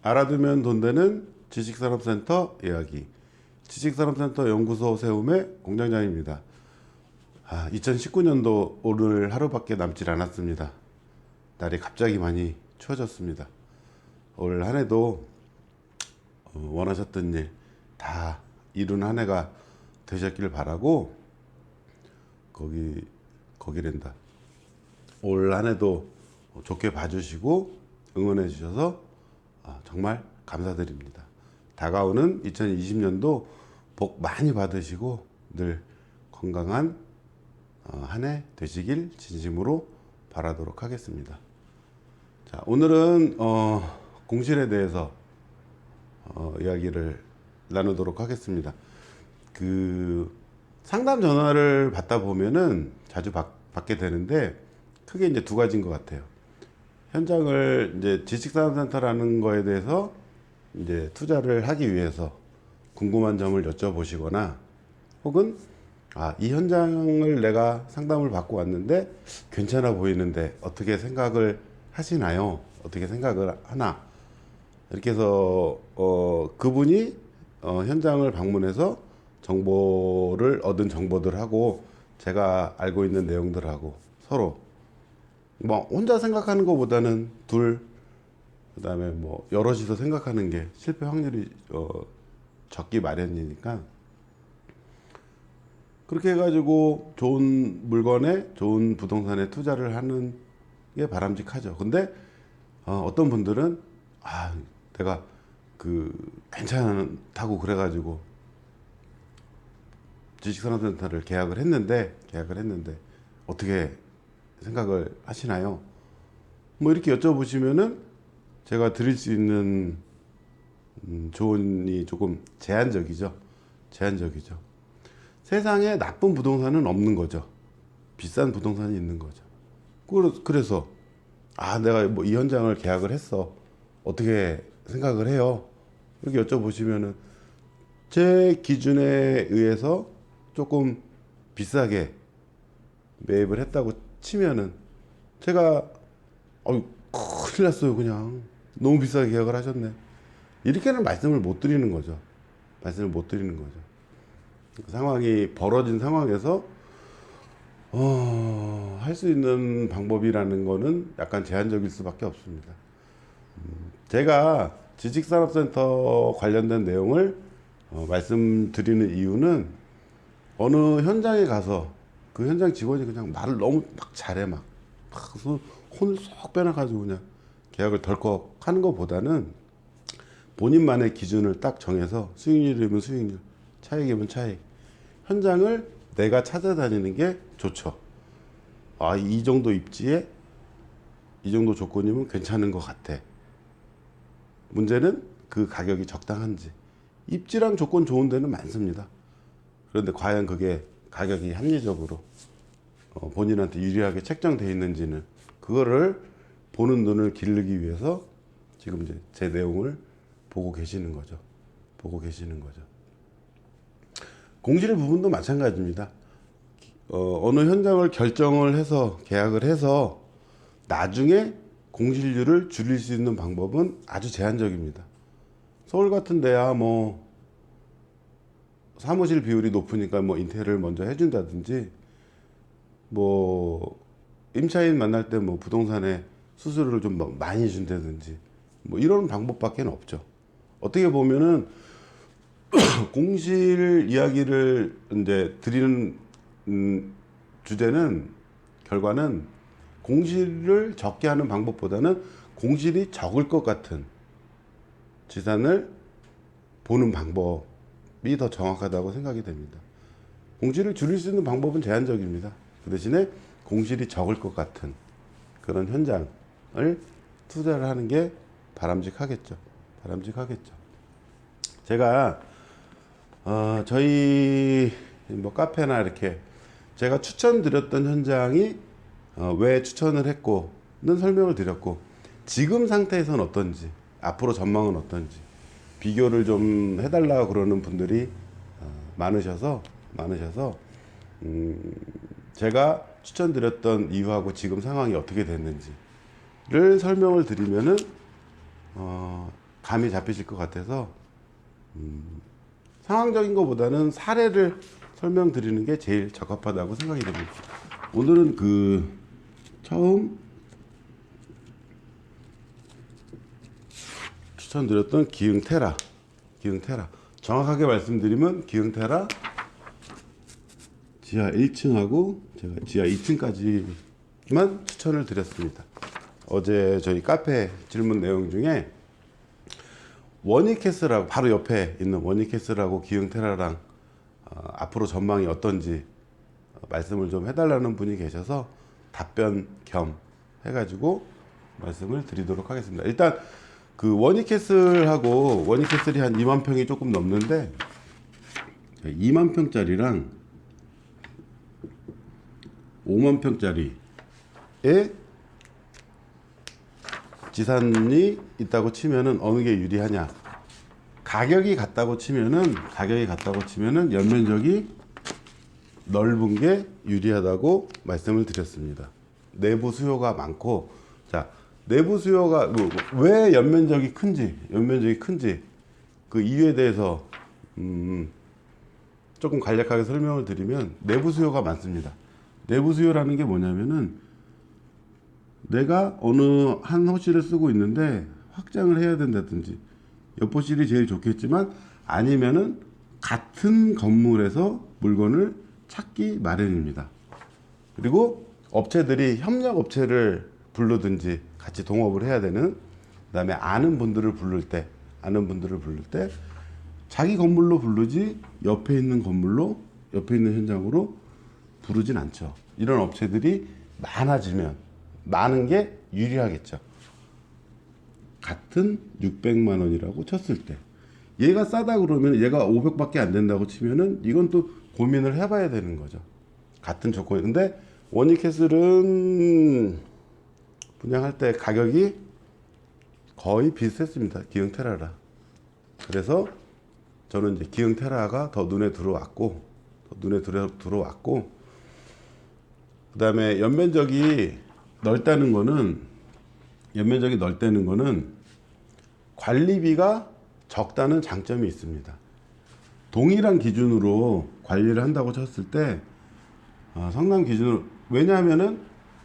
알아두면 돈 되는 지식산업센터 이야기. 지식산업센터 연구소 세움의 공장장입니다. 2019년도 오늘 하루밖에 남질 않았습니다. 날이 갑자기 많이 추워졌습니다. 올 한 해도 원하셨던 일 다 이룬 한 해가 되셨길 바라고, 거기랜다. 올 한 해도 좋게 봐주시고 응원해 주셔서 정말 감사드립니다. 다가오는 2020년도 복 많이 받으시고 늘 건강한 한 해 되시길 진심으로 바라도록 하겠습니다. 자, 오늘은 공실에 대해서 이야기를 나누도록 하겠습니다. 상담 전화를 받다 보면은 자주 받게 되는데, 크게 이제 두 가지인 것 같아요. 현장을 이제 지식산업센터라는 거에 대해서 이제 투자를 하기 위해서 궁금한 점을 여쭤보시거나, 혹은 이 현장을 내가 상담을 받고 왔는데 괜찮아 보이는데 어떻게 생각을 하시나요? 어떻게 생각을 하나? 이렇게 해서 그분이 현장을 방문해서 정보를 얻은 정보들하고 제가 알고 있는 내용들하고 서로 혼자 생각하는 것보다는 그다음에 여럿이서 생각하는 게 실패 확률이 적기 마련이니까, 그렇게 해가지고 좋은 물건에 좋은 부동산에 투자를 하는 게 바람직하죠. 근데 어떤 분들은 내가 괜찮다고 그래가지고 지식산업센터를 계약을 했는데 어떻게 생각을 하시나요? 이렇게 여쭤보시면은 제가 드릴 수 있는 조언이 조금 제한적이죠. 세상에 나쁜 부동산은 없는 거죠. 비싼 부동산이 있는 거죠. 그래서 내가 이 현장을 계약을 했어. 어떻게 생각을 해요? 이렇게 여쭤보시면은 제 기준에 의해서 조금 비싸게 매입을 했다고 치면은 제가 큰일 났어요. 그냥 너무 비싸게 계약을 하셨네. 이렇게는 말씀을 못 드리는 거죠. 상황이 벌어진 상황에서 할 수 있는 방법이라는 거는 약간 제한적일 수밖에 없습니다. 제가 지식산업센터 관련된 내용을 말씀드리는 이유는, 어느 현장에 가서 그 현장 직원이 그냥 말을 너무 막 잘해, 혼을 쏙 빼놔가지고 그냥 계약을 덜컥 하는 것보다는 본인만의 기준을 딱 정해서 수익률이면 수익률, 차익이면 차익, 현장을 내가 찾아다니는 게 좋죠. 이 정도 입지에 이 정도 조건이면 괜찮은 것 같아. 문제는 그 가격이 적당한지. 입지랑 조건 좋은 데는 많습니다. 그런데 과연 그게 가격이 합리적으로 본인한테 유리하게 책정되어 있는지는, 그거를 보는 눈을 기르기 위해서 지금 이제 제 내용을 보고 계시는 거죠. 공실 부분도 마찬가지입니다. 어느 현장을 결정을 해서 계약을 해서 나중에 공실률을 줄일 수 있는 방법은 아주 제한적입니다. 서울 같은 데야 사무실 비율이 높으니까 인테리어를 먼저 해준다든지, 임차인 만날 때 부동산에 수수료를 좀 많이 준다든지, 이런 방법밖에 없죠. 어떻게 보면은 공실 이야기를 이제 드리는 결과는 공실을 적게 하는 방법보다는 공실이 적을 것 같은 지산을 보는 방법이 더 정확하다고 생각이 됩니다. 공실을 줄일 수 있는 방법은 제한적입니다. 그 대신에 공실이 적을 것 같은 그런 현장을 투자를 하는 게 바람직하겠죠. 제가 저희 카페나 이렇게 제가 추천드렸던 현장이 왜 추천을 했고는 설명을 드렸고, 지금 상태에서는 어떤지, 앞으로 전망은 어떤지 비교를 좀 해달라고 그러는 분들이 많으셔서 제가 추천드렸던 이유하고 지금 상황이 어떻게 됐는지를 설명을 드리면은 감이 잡히실 것 같아서 상황적인 것보다는 사례를 설명드리는 게 제일 적합하다고 생각이 됩니다. 오늘은 처음 추천드렸던 기흥테라 정확하게 말씀드리면 기흥테라 지하 1층하고 제가 지하 2층까지만 추천을 드렸습니다. 어제 저희 카페 질문 내용 중에 원익캐슬하고 바로 옆에 있는 원익캐슬하고 기흥테라랑 앞으로 전망이 어떤지 말씀을 좀 해달라는 분이 계셔서 답변 겸 해가지고 말씀을 드리도록 하겠습니다. 일단 원익캐슬이 한 2만 평이 조금 넘는데 2만 평짜리랑 5만 평짜리에 지산이 있다고 치면은 어느 게 유리하냐? 가격이 같다고 치면은 연면적이 넓은 게 유리하다고 말씀을 드렸습니다. 내부 수요가 많고, 자, 내부 수요가 왜 연면적이 큰지 그 이유에 대해서 조금 간략하게 설명을 드리면, 내부 수요가 많습니다. 내부 수요라는 게 뭐냐면은 내가 어느 한 호실을 쓰고 있는데 확장을 해야 된다든지, 옆 호실이 제일 좋겠지만 아니면은 같은 건물에서 물건을 찾기 마련입니다. 그리고 업체들이 협력 업체를 부르든지 같이 동업을 해야 되는, 그다음에 아는 분들을 부를 때 자기 건물로 부르지 옆에 있는 현장으로 부르진 않죠. 이런 업체들이 많은 게 유리하겠죠. 같은 600만 원이라고 쳤을 때, 얘가 싸다 그러면, 얘가 500밖에 안 된다고 치면은 이건 또 고민을 해봐야 되는 거죠. 같은 조건이. 근데 원익캐슬은 분양할 때 가격이 거의 비슷했습니다. 기흥테라라. 그래서 저는 이제 기흥테라가 더 눈에 들어왔고, 그 다음에 연면적이 넓다는 거는 관리비가 적다는 장점이 있습니다. 동일한 기준으로 관리를 한다고 쳤을 때, 성남 기준으로, 왜냐하면은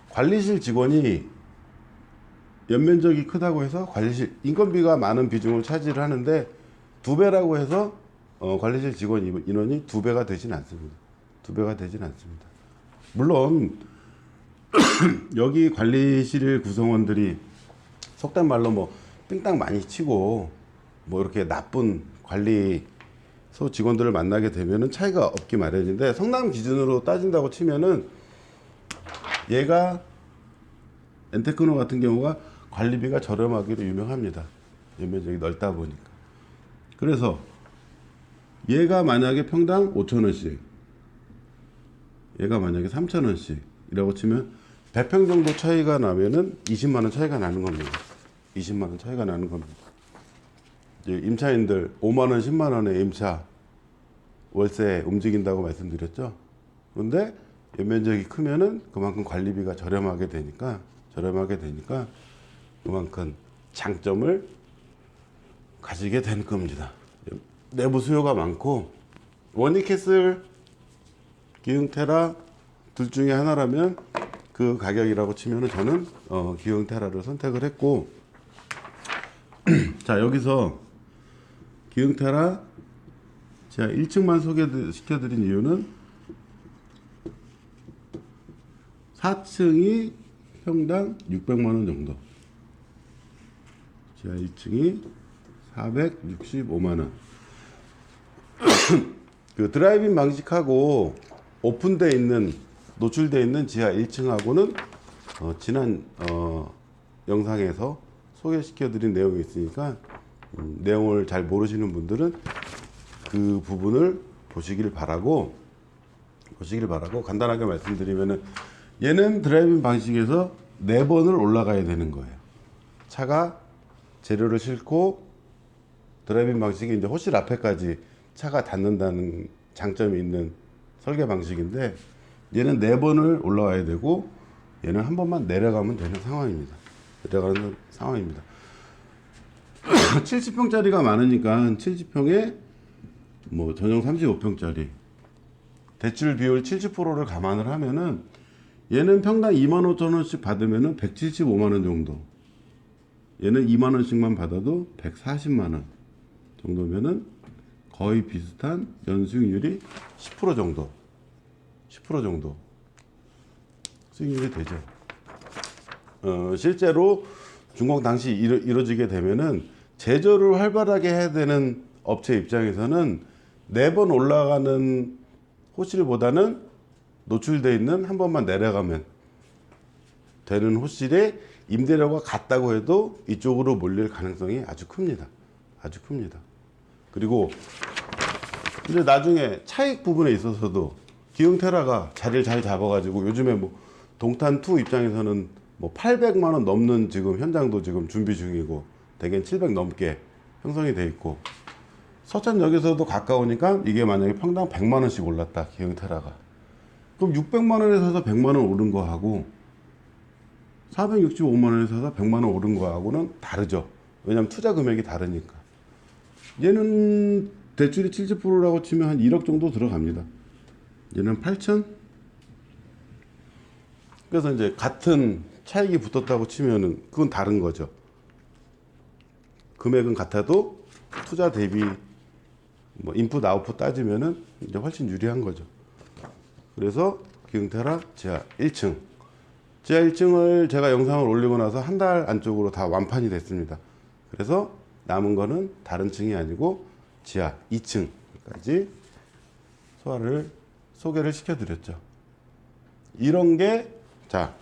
관리실 직원이 연면적이 크다고 해서 관리실 인건비가 많은 비중을 차지를 하는데, 2배라고 해서 관리실 직원 인원이 2배가 되진 않습니다. 물론 여기 관리실 구성원들이 속된 말로 뭐 삥땅 많이 치고 뭐 이렇게 나쁜 관리소 직원들을 만나게 되면은 차이가 없기 마련인데, 성남 기준으로 따진다고 치면은 얘가 엔테크노 같은 경우가 관리비가 저렴하기로 유명합니다. 연면적이 넓다 보니까. 그래서 얘가 만약에 평당 5,000원씩, 얘가 만약에 3,000원씩이라고 치면 100평 정도 차이가 나면은 20만 원 차이가 나는 겁니다. 이제 임차인들 5만 원, 10만 원의 임차 월세 움직인다고 말씀드렸죠. 그런데 연면적이 크면은 그만큼 관리비가 저렴하게 되니까 그만큼 장점을 가지게 되는 겁니다. 내부 수요가 많고, 원익캐슬, 기흥테라 둘 중에 하나라면 그 가격이라고 치면은 저는 기흥테라를 선택을 했고, 자, 여기서 기흥테라 제가 1층만 소개시켜드린 이유는 4층이 평당 600만 원 정도, 지하 1층이 465만 원. 그 드라이빙 방식하고 오픈되어 있는, 노출되어 있는 지하 1층하고는 지난 영상에서 소개시켜드린 내용이 있으니까 내용을 잘 모르시는 분들은 그 부분을 보시길 바라고 간단하게 말씀드리면은, 얘는 드라이빙 방식에서 4번을 올라가야 되는 거예요. 차가 재료를 싣고 드라이빙 방식이 이제 호실 앞에까지 차가 닿는다는 장점이 있는 설계 방식인데, 얘는 4번을 올라와야 되고 얘는 한 번만 내려가면 되는 상황입니다. 내려가는 상황입니다. 70평짜리가 많으니까 70평에 뭐 전용 35평짜리 대출 비율 70%를 감안을 하면은 얘는 평당 25,000원씩 받으면은 175만원 정도, 얘는 2만원씩만 받아도 140만원 정도면은 거의 비슷한 연수익률이 10% 정도, 10% 정도 수익률이 되죠. 실제로 준공 당시 이루어지게 되면은 제조를 활발하게 해야 되는 업체 입장에서는 4번 올라가는 호실보다는 노출되어 있는 한 번만 내려가면 되는 호실에 임대료가 같다고 해도 이쪽으로 몰릴 가능성이 아주 큽니다. 아주 큽니다. 그리고 이제 나중에 차익 부분에 있어서도 기흥테라가 자리를 잘 잡아가지고 요즘에 뭐 동탄2 입장에서는 뭐 800만원 넘는 지금 현장도 지금 준비 중이고 대개는 700 넘게 형성이 돼 있고, 서천역에서도 가까우니까 이게 만약에 평당 100만원씩 올랐다 기흥테라가, 그럼 600만원에 사서 100만원 오른 거하고 465만원에 사서 100만원 오른 거하고는 다르죠. 왜냐면 투자 금액이 다르니까. 얘는 대출이 70%라고 치면 한 1억 정도 들어갑니다. 얘는 8천. 그래서 이제 같은 차익이 붙었다고 치면은 그건 다른 거죠. 금액은 같아도 투자 대비 뭐 인풋 아웃풋 따지면은 이제 훨씬 유리한 거죠. 그래서 기흥테라 지하 1층, 지하 1층을 제가 영상을 올리고 나서 한 달 안쪽으로 다 완판이 됐습니다. 그래서 남은 거는 다른 층이 아니고 지하 2층까지 소개를 시켜드렸죠. 이런 게, 자,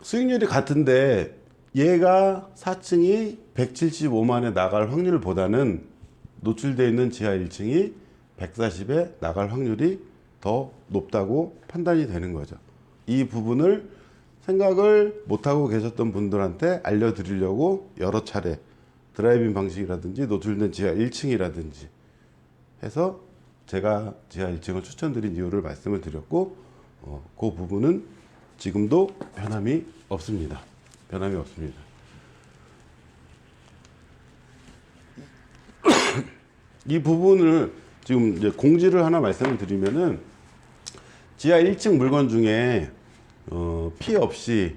수익률이 같은데 얘가 4층이 175만에 나갈 확률보다는 노출되어 있는 지하 1층이 140에 나갈 확률이 더 높다고 판단이 되는 거죠. 이 부분을 생각을 못하고 계셨던 분들한테 알려드리려고 여러 차례 드라이빙 방식이라든지 노출된 지하 1층이라든지 해서 제가 지하 1층을 추천드린 이유를 말씀을 드렸고, 그 부분은 지금도 변함이 없습니다. 변함이 없습니다. 이 부분을 지금 이제 공지를 하나 말씀을 드리면은, 지하 1층 물건 중에 피해 없이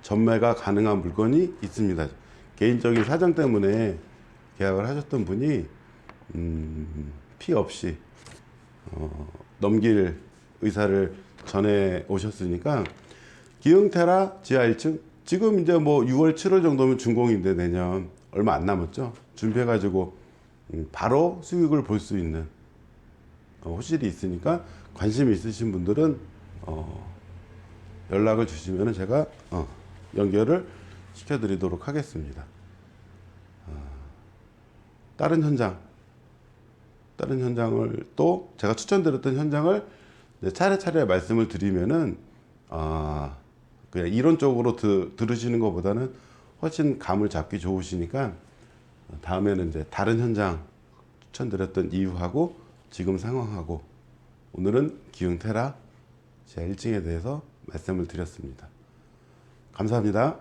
전매가 가능한 물건이 있습니다. 개인적인 사정 때문에 계약을 하셨던 분이 피해 없이 넘길 의사를 전해 오셨으니까, 기흥테라 지하 1층 지금 이제 뭐 6월 7월 정도면 준공인데 내년 얼마 안 남았죠. 준비해가지고 바로 수익을 볼 수 있는 호실이 있으니까 관심 있으신 분들은 연락을 주시면 제가 연결을 시켜드리도록 하겠습니다. 다른 현장을 또 제가 추천드렸던 현장을 차례차례 말씀을 드리면은 그냥 이론적으로 들으시는 것보다는 훨씬 감을 잡기 좋으시니까 다음에는 이제 다른 현장 추천드렸던 이유하고 지금 상황하고, 오늘은 기흥테라 지하 1층에 대해서 말씀을 드렸습니다. 감사합니다.